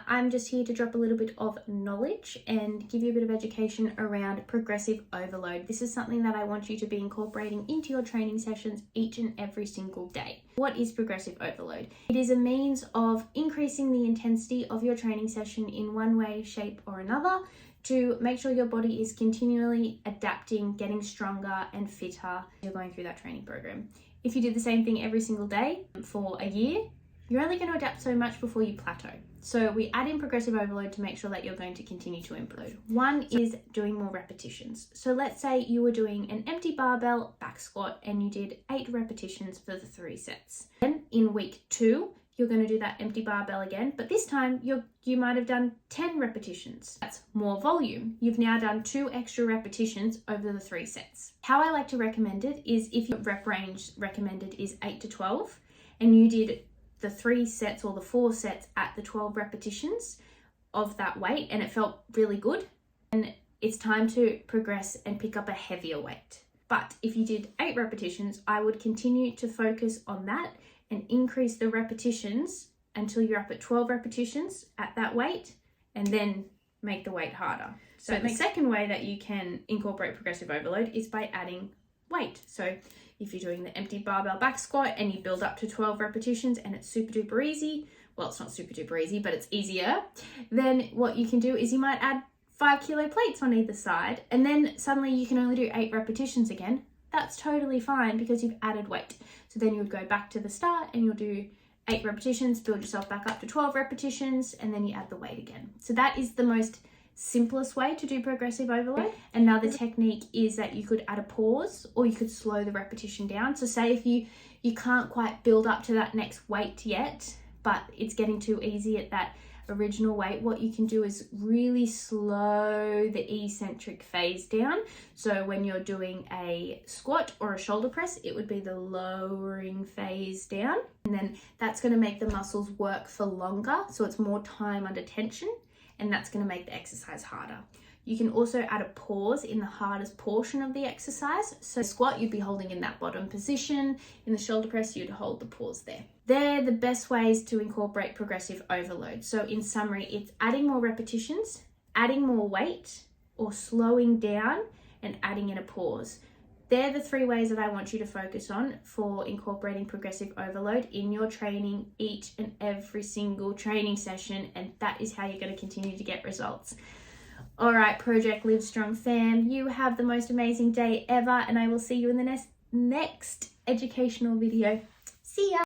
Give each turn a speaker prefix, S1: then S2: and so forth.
S1: I'm just here to drop a little bit of knowledge and give you a bit of education around progressive overload. This is something that I want you to be incorporating into your training sessions each and every single day. What is progressive overload? It is a means of increasing the intensity of your training session in one way, shape, or another to make sure your body is continually adapting, getting stronger and fitter as you're going through that training program. If you did the same thing every single day for a year, you're only going to adapt so much before you plateau. So we add in progressive overload to make sure that you're going to continue to improve. One is doing more repetitions. So let's say you were doing an empty barbell back squat and you did 8 repetitions for the 3 sets. Then in week 2, you're going to do that empty barbell again, but this time you might have done 10 repetitions. That's more volume. You've now done 2 extra repetitions over the 3 sets. How I like to recommend it is if your rep range recommended is 8 to 12 and you did the 3 sets or the 4 sets at the 12 repetitions of that weight and it felt really good, and it's time to progress and pick up a heavier weight. But if you did 8 repetitions, I would continue to focus on that and increase the repetitions until you're up at 12 repetitions at that weight, and then make the weight harder. So the second way that you can incorporate progressive overload is by adding weight. So if you're doing the empty barbell back squat and you build up to 12 repetitions and it's super duper easy, well, it's not super duper easy, but it's easier, then what you can do is you might add 5 kilo plates on either side, and then suddenly you can only do 8 repetitions again. That's totally fine because you've added weight. So then you would go back to the start and you'll do 8 repetitions, build yourself back up to 12 repetitions, and then you add the weight again. So that is the most simplest way to do progressive overload. Another technique is that you could add a pause or you could slow the repetition down. So say if you can't quite build up to that next weight yet, but it's getting too easy at that original weight, what you can do is really slow the eccentric phase down. So when you're doing a squat or a shoulder press, it would be the lowering phase down, and then that's going to make the muscles work for longer, so it's more time under tension, and that's going to make the exercise harder. You can also add a pause in the hardest portion of the exercise. So squat, you'd be holding in that bottom position. In the shoulder press, you'd hold the pause there. They're the best ways to incorporate progressive overload. So in summary, it's adding more repetitions, adding more weight, or slowing down and adding in a pause. They're the 3 ways that I want you to focus on for incorporating progressive overload in your training each and every single training session, and that is how you're going to continue to get results. All right, Project Live Strong fam, you have the most amazing day ever, and I will see you in the next educational video. See ya!